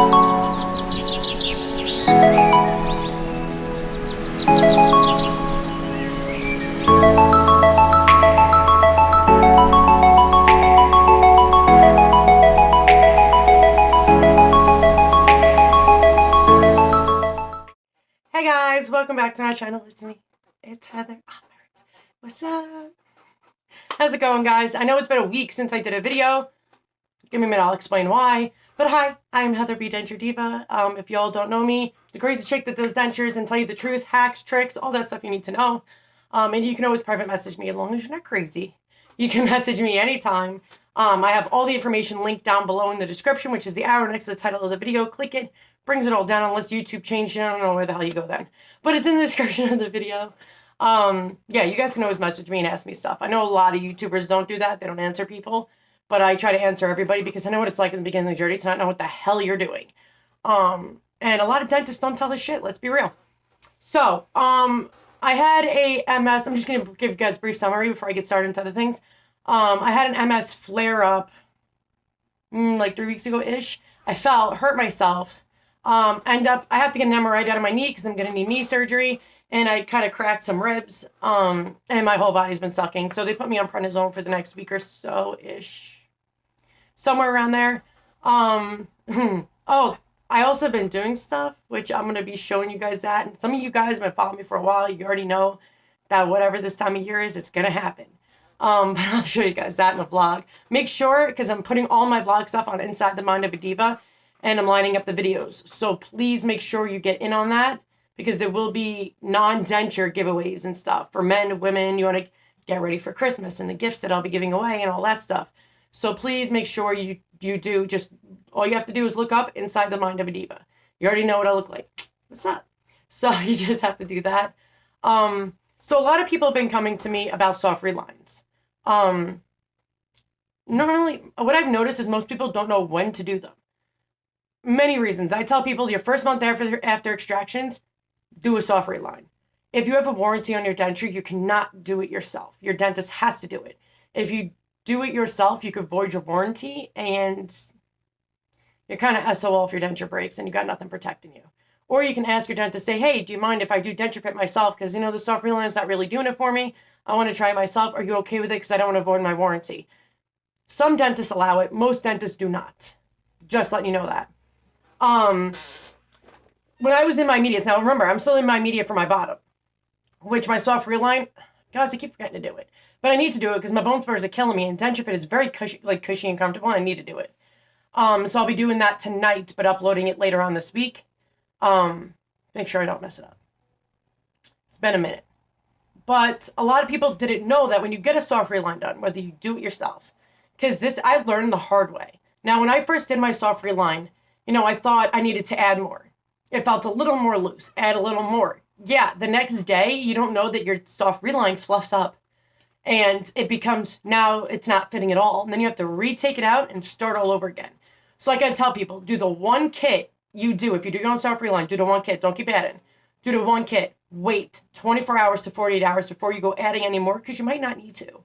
Hey guys, welcome back to my channel. It's me. It's Heather. What's up? How's it going, guys? I know it's been a week since I did a video. Give me a minute, I'll explain why. But hi, I'm Heather B. Denture Diva. If y'all don't know me, the crazy chick that does dentures and tell you the truth, hacks, tricks, all that stuff you need to know. And you can always private message me as long as you're not crazy. You can message me anytime. I have all the information linked down below in the description, which is the arrow next to the title of the video. Click it. Brings it all down unless YouTube changed it. I don't know where the hell you go then. But it's in the description of the video. Yeah, you guys can always message me and ask me stuff. I know a lot of YouTubers don't do that. They don't answer people. But I try to answer everybody because I know what it's like in the beginning of the journey to not know what the hell you're doing. And a lot of dentists don't tell us shit. Let's be real. So, I had a MS. I'm just going to give you guys a brief summary before I get started into other things. I had an MS flare-up like 3 weeks ago-ish. I fell, hurt myself. I have to get an MRI down on my knee because I'm going to need knee surgery. And I kind of cracked some ribs. And my whole body's been sucking. So they put me on prednisone for the next week or so-ish. Somewhere around there. Oh, I also been doing stuff, which I'm going to be showing you guys that. And some of you guys have been following me for a while. You already know that whatever this time of year is, it's going to happen. But I'll show you guys that in a vlog. Make sure, because I'm putting all my vlog stuff on Inside the Mind of a Diva. And I'm lining up the videos. So please make sure you get in on that because there will be non-denture giveaways and stuff for men, women. You want to get ready for Christmas and the gifts that I'll be giving away and all that stuff. So please make sure you do. Just all you have to do is look up Inside the Mind of a Diva. You already know what I look like. What's up? So you just have to do that. So a lot of people have been coming to me about soft relines. Normally, what I've noticed is most people don't know when to do them. Many reasons. I tell people your first month after extractions, do a soft reline. If you have a warranty on your denture, you cannot do it yourself. Your dentist has to do it. If you do it yourself, you could void your warranty and you're kind of SOL if your denture breaks and you got nothing protecting you. Or you can ask your dentist, say, hey, do you mind if I do denture fit myself? Because, the soft reline's not really doing it for me. I want to try it myself. Are you okay with it? Because I don't want to void my warranty. Some dentists allow it. Most dentists do not. Just letting you know that. When I was in my medias, now remember, I'm still in my media for my bottom, which my soft reline, guys, I keep forgetting to do it, but I need to do it because my bone spurs are killing me and denture fit is very cushy and comfortable and I need to do it. So I'll be doing that tonight, but uploading it later on this week. Make sure I don't mess it up. It's been a minute, but a lot of people didn't know that when you get a soft reline done, whether you do it yourself, because this, I learned the hard way. Now, when I first did my soft reline, I thought I needed to add more. It felt a little more loose. Add a little more. Yeah, the next day, you don't know that your soft reline fluffs up. And it becomes, now it's not fitting at all. And then you have to retake it out and start all over again. So like I tell people, do the one kit you do. If you do your own soft reline, do the one kit. Don't keep adding. Do the one kit. Wait 24 hours to 48 hours before you go adding any more because you might not need to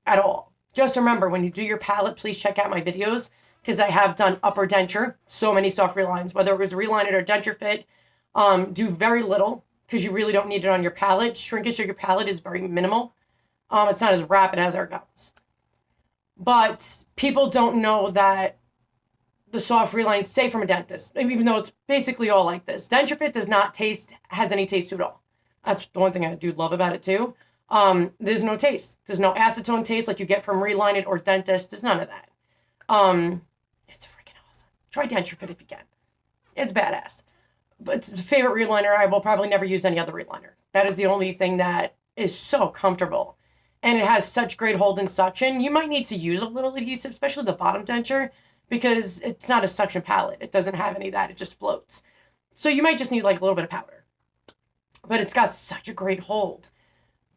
at all. Just remember, when you do your palate, please check out my videos. Because I have done upper denture, so many soft relines, whether it was Reline or denture fit, do very little because you really don't need it on your palate. Shrinkage of your palate is very minimal. It's not as rapid as our gums. But people don't know that the soft relines safe from a dentist, even though it's basically all like this. Denture fit does not has any taste to it at all. That's the one thing I do love about it too. There's no taste. There's no acetone taste like you get from Reline or dentist. There's none of that. It's freaking awesome. Try denture fit if you can. It's badass. But it's the favorite reliner. I will probably never use any other reliner. That is the only thing that is so comfortable. And it has such great hold and suction. You might need to use a little adhesive, especially the bottom denture, because it's not a suction palate. It doesn't have any of that. It just floats. So you might just need like a little bit of powder. But it's got such a great hold.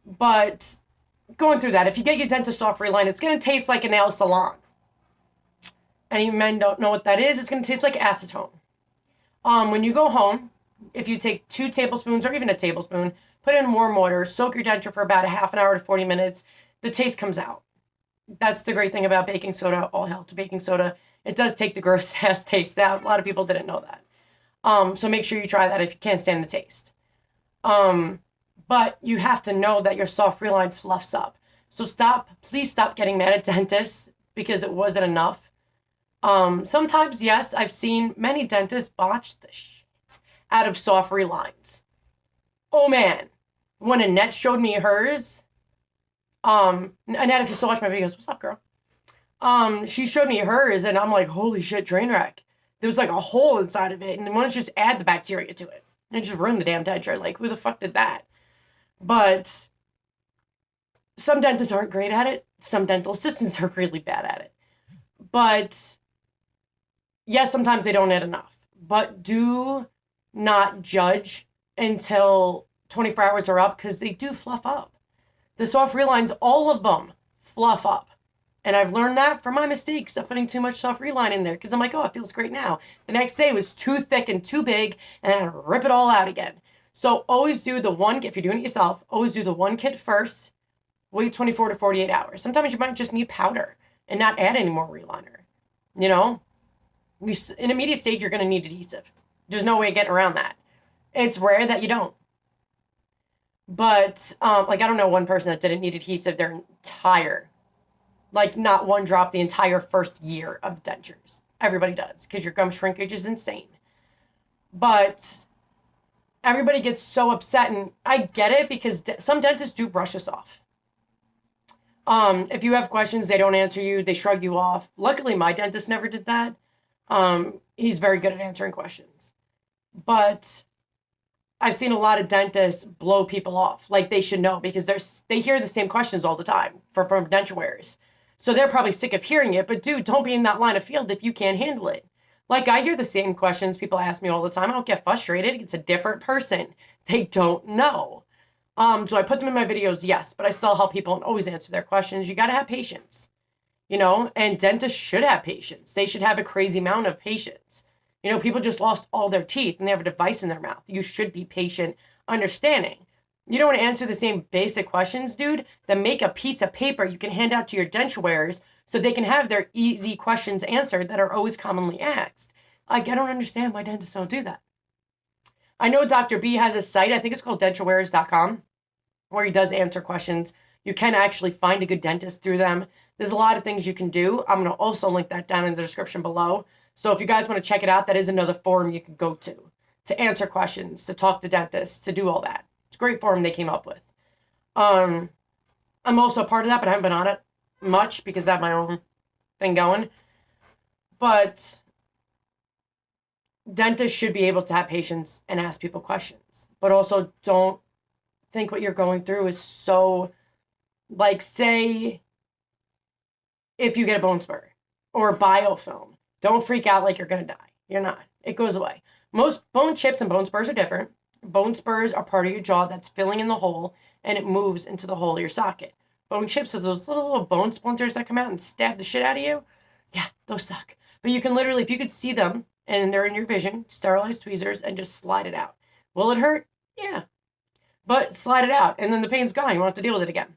But going through that, if you get your dentist soft reline, it's going to taste like a nail salon. Any men don't know what that is. It's going to taste like acetone. When you go home, if you take 2 tablespoons or even a tablespoon, put it in warm water, soak your denture for about a half an hour to 40 minutes, the taste comes out. That's the great thing about baking soda. All hell to baking soda. It does take the gross ass taste out. A lot of people didn't know that. So make sure you try that if you can't stand the taste. But you have to know that your soft Reline fluffs up. So please stop getting mad at dentists because it wasn't enough. Sometimes, yes, I've seen many dentists botch the shit out of soft Relines. Oh man, when Annette showed me hers, Annette, if you still watch my videos, what's up, girl? She showed me hers, and I'm like, holy shit, train wreck. There was like a hole inside of it, and why don't you just add the bacteria to it? And just ruin the damn denture. Like, who the fuck did that? But some dentists aren't great at it. Some dental assistants are really bad at it. But yes, sometimes they don't add enough. But do not judge until 24 hours are up, because they do fluff up. The soft Relines, all of them fluff up. And I've learned that from my mistakes of putting too much soft Reline in there, because I'm like, oh, it feels great now. The next day it was too thick and too big, and I rip it all out again. So always do the one, if you're doing it yourself, always do the one kit first, wait 24 to 48 hours. Sometimes you might just need powder and not add any more Reliner. You know, in immediate stage, you're going to need adhesive. There's no way of getting around that. It's rare that you don't. But, like, I don't know one person that didn't need adhesive their entire, like, not one drop the entire first year of dentures. Everybody does, because your gum shrinkage is insane. But everybody gets so upset, and I get it, because some dentists do brush us off. If you have questions, they don't answer you, they shrug you off. Luckily, my dentist never did that. He's very good at answering questions. But I've seen a lot of dentists blow people off, like they should know, because they hear the same questions all the time from denture wearers. So they're probably sick of hearing it, but dude, don't be in that line of field if you can't handle it. Like, I hear the same questions people ask me all the time. I don't get frustrated. It's a different person. They don't know. Do I put them in my videos? Yes, but I still help people and always answer their questions. You got to have patience, you know, and dentists should have patience. They should have a crazy amount of patience. You know, people just lost all their teeth and they have a device in their mouth. You should be patient, understanding. You don't want to answer the same basic questions, dude? Then make a piece of paper you can hand out to your denture wearers so they can have their easy questions answered that are always commonly asked. Like, I don't understand why dentists don't do that. I know Dr. B has a site, I think it's called denturewearers.com, where he does answer questions. You can actually find a good dentist through them. There's a lot of things you can do. I'm going to also link that down in the description below. So if you guys want to check it out, that is another forum you can go to answer questions, to talk to dentists, to do all that. It's a great forum they came up with. I'm also a part of that, but I haven't been on it much because I have my own thing going. But dentists should be able to have patience and ask people questions. But also don't think what you're going through is so, like, say, if you get a bone spur or a biofilm, don't freak out like you're going to die. You're not. It goes away. Most bone chips and bone spurs are different. Bone spurs are part of your jaw that's filling in the hole, and it moves into the hole of your socket. Bone chips are those little bone splinters that come out and stab the shit out of you. Yeah, those suck. But you can literally, if you could see them, and they're in your vision, sterilize tweezers and just slide it out. Will it hurt? Yeah. But slide it out, and then the pain's gone. You won't have to deal with it again.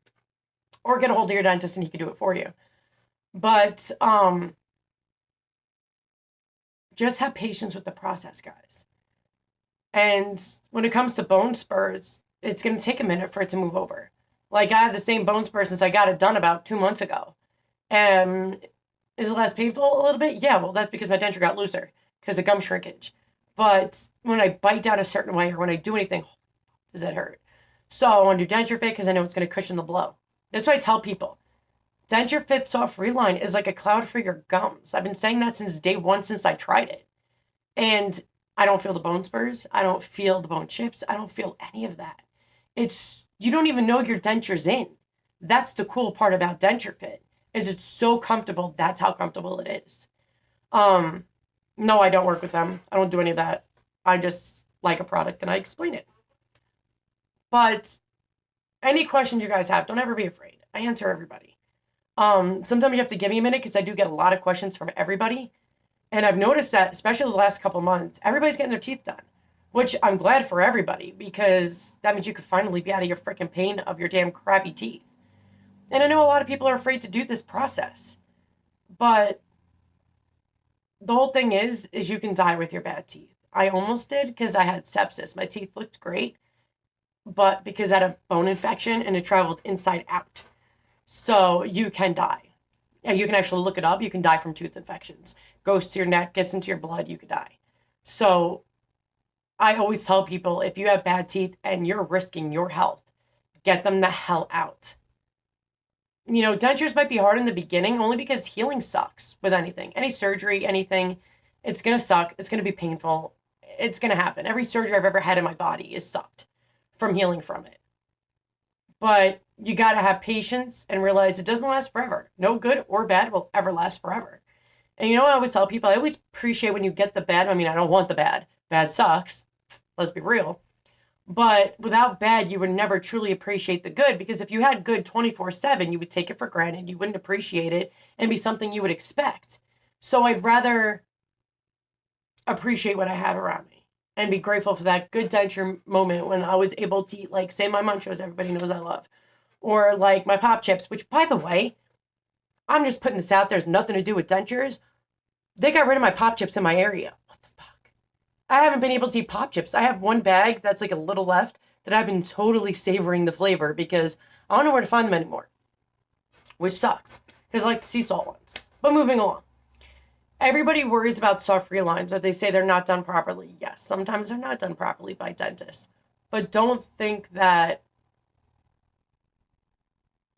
Or get a hold of your dentist, and he can do it for you. But, just have patience with the process, guys. And when it comes to bone spurs, it's going to take a minute for it to move over. Like, I have the same bone spur since I got it done about 2 months ago. And is it less painful a little bit? Yeah, well, that's because my denture got looser because of gum shrinkage. But when I bite down a certain way or when I do anything, does that hurt? So I want to do denture fit because I know it's going to cushion the blow. That's what I tell people. Denture Fit Soft Reline is like a cloud for your gums. I've been saying that since day one, since I tried it. And I don't feel the bone spurs. I don't feel the bone chips. I don't feel any of that. You don't even know your denture's in. That's the cool part about Denture Fit, is it's so comfortable. That's how comfortable it is. No, I don't work with them. I don't do any of that. I just like a product and I explain it. But any questions you guys have, don't ever be afraid. I answer everybody. Sometimes you have to give me a minute because I do get a lot of questions from everybody. And I've noticed that, especially the last couple months, everybody's getting their teeth done, which I'm glad for everybody because that means you could finally be out of your freaking pain of your damn crappy teeth. And I know a lot of people are afraid to do this process, but the whole thing is you can die with your bad teeth. I almost did because I had sepsis. My teeth looked great, but because I had a bone infection and it traveled inside out. So you can die. And you can actually look it up. You can die from tooth infections. Goes to your neck, gets into your blood, you could die. So I always tell people, if you have bad teeth and you're risking your health, get them the hell out. You know, dentures might be hard in the beginning only because healing sucks with anything. Any surgery, anything, it's going to suck. It's going to be painful. It's going to happen. Every surgery I've ever had in my body is sucked from healing from it. But you got to have patience and realize it doesn't last forever. No good or bad will ever last forever. And you know what I always tell people? I always appreciate when you get the bad. I mean, I don't want the bad. Bad sucks. Let's be real. But without bad, you would never truly appreciate the good, because if you had good 24/7, you would take it for granted. You wouldn't appreciate it and be something you would expect. So I'd rather appreciate what I have around me and be grateful for that good denture moment when I was able to eat, like, say, my munchos, everybody knows I love, or like my pop chips, which, by the way, I'm just putting this out there. There's nothing to do with dentures. They got rid of my pop chips in my area. What the fuck? I haven't been able to eat pop chips. I have one bag that's like a little left that I've been totally savoring the flavor because I don't know where to find them anymore, which sucks because I like the sea salt ones. But moving along. Everybody worries about soft relines, or they say they're not done properly. Yes, sometimes they're not done properly by dentists. But don't think that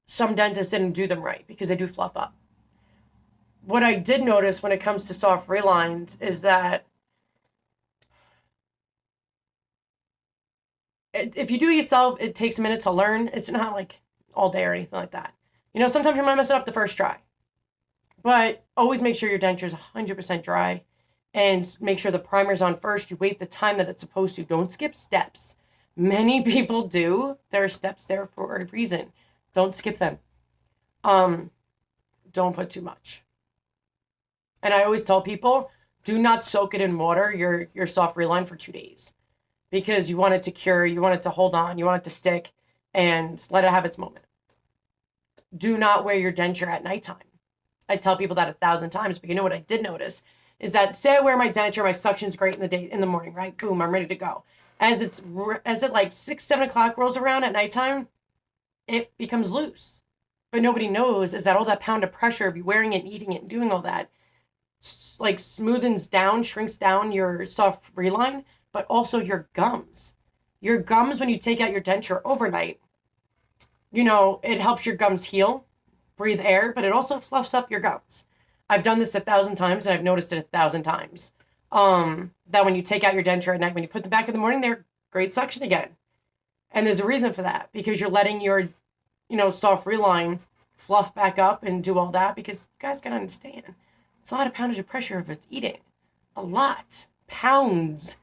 some dentists didn't do them right, because they do fluff up. What I did notice when it comes to soft relines is that if you do it yourself, it takes a minute to learn. It's not like all day or anything like that. You know, sometimes you might mess it up the first try. But always make sure your denture is 100% dry, and make sure the primer's on first. You wait the time that it's supposed to. Don't skip steps. Many people do. There are steps there for a reason. Don't skip them. Don't put too much. And I always tell people, do not soak it in water, your soft reline, for 2 days, because you want it to cure, you want it to hold on, you want it to stick, and let it have its moment. Do not wear your denture at nighttime. I tell people that 1,000 times, but you know what I did notice is that, say I wear my denture, my suction's great in the morning, right? Boom, I'm ready to go. As it like 6, 7 o'clock rolls around at nighttime, it becomes loose. But nobody knows is that all that pound of pressure of you wearing it, eating it, and doing all that, like, smoothens down, shrinks down your soft reline, but also your gums. Your gums, when you take out your denture overnight, you know, it helps your gums heal, breathe air, but it also fluffs up your gums. I've done this 1,000 times, and I've noticed it 1,000 times. That when you take out your denture at night, when you put them back in the morning, they're great suction again. And there's a reason for that, because you're letting your, you know, soft reline fluff back up and do all that, because you guys gotta understand, it's a lot of poundage of pressure if it's eating. A lot. Pounds.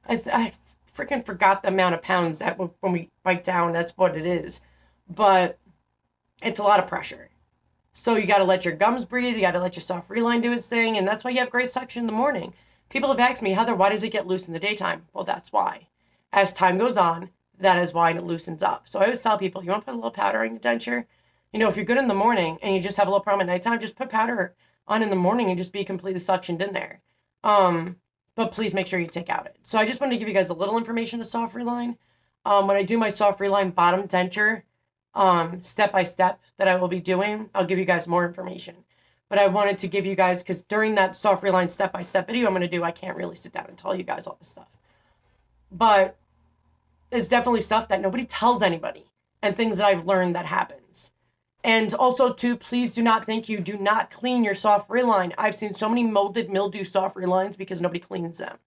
I freaking forgot the amount of pounds that when we bite down, that's what it is. But it's a lot of pressure. So you got to let your gums breathe. You got to let your soft reline do its thing. And that's why you have great suction in the morning. People have asked me, Heather, why does it get loose in the daytime? Well, that's why. As time goes on, that is why it loosens up. So I always tell people, you want to put a little powder in your denture? You know, if you're good in the morning and you just have a little problem at nighttime, just put powder on in the morning and just be completely suctioned in there. But please make sure you take out it. So I just wanted to give you guys a little information of soft reline. When I do my soft reline bottom denture, step by step that I will be doing, I'll give you guys more information. But I wanted to give you guys, because during that soft reline step by step video I'm going to do, I can't really sit down and tell you guys all this stuff. But it's definitely stuff that nobody tells anybody, and things that I've learned that happens. And also, too, please do not think you do not clean your soft reline. I've seen so many molded mildew soft relines because nobody cleans them.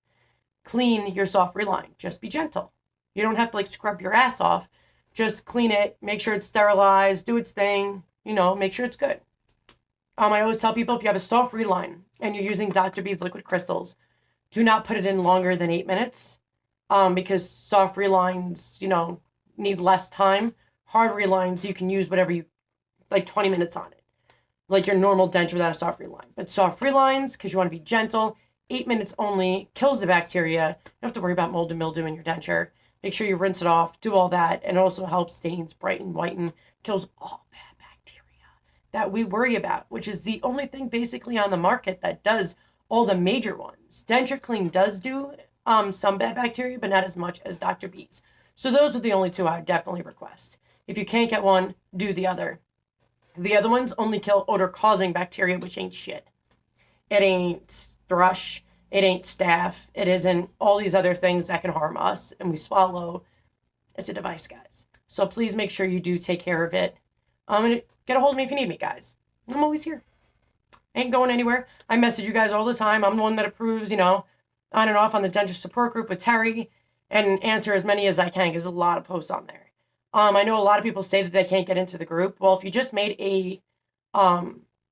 Clean your soft reline. Just be gentle. You don't have to, like, scrub your ass off. Just clean it. Make sure it's sterilized. Do its thing. You know, make sure it's good. I always tell people, if you have a soft reline and you're using Dr. B's liquid crystals, do not put it in longer than 8 minutes. Because soft relines, you know, need less time. Hard relines, you can use whatever you, like 20 minutes on it. Like your normal denture without a soft reline. But soft relines, because you want to be gentle, 8 minutes only, kills the bacteria. You don't have to worry about mold and mildew in your denture. Make sure you rinse it off, do all that, and it also helps stains, brighten, whiten, kills all bad bacteria that we worry about, which is the only thing basically on the market that does all the major ones. Denture Clean does do some bad bacteria, but not as much as Dr. B's. So those are the only two I would definitely request. If you can't get one, do the other. The other ones only kill odor-causing bacteria, which ain't shit. It ain't thrush. It ain't staph. It isn't all these other things that can harm us and we swallow. It's a device, guys. So please make sure you do take care of it. And get a hold of me if you need me, guys. I'm always here. Ain't going anywhere. I message you guys all the time. I'm the one that approves, on and off on the Denture Support group with Terry and answer as many as I can because there's a lot of posts on there. I know a lot of people say that they can't get into the group. Well, if you just made a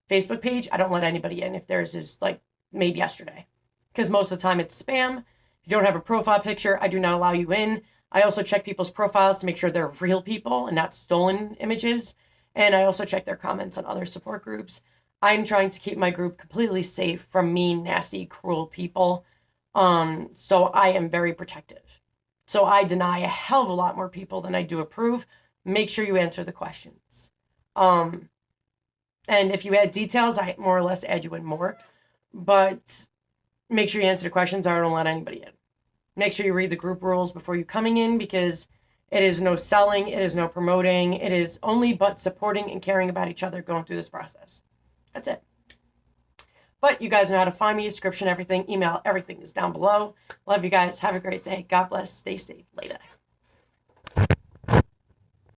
Facebook page, I don't let anybody in if theirs is made yesterday because most of the time it's spam. If you don't have a profile picture, I do not allow you in. I also check people's profiles to make sure they're real people and not stolen images. And I also check their comments on other support groups. I'm trying to keep my group completely safe from mean, nasty, cruel people. So I am very protective. So I deny a hell of a lot more people than I do approve. Make sure you answer the questions. And if you add details, I more or less add you in more. But make sure you answer the questions or I don't let anybody in. Make sure you read the group rules before you coming in because it is no selling, it is no promoting, it is only but supporting and caring about each other going through this process. That's it. But you guys know how to find me, description, everything, email, everything is down below. Love you guys. Have a great day. God bless. Stay safe. Later.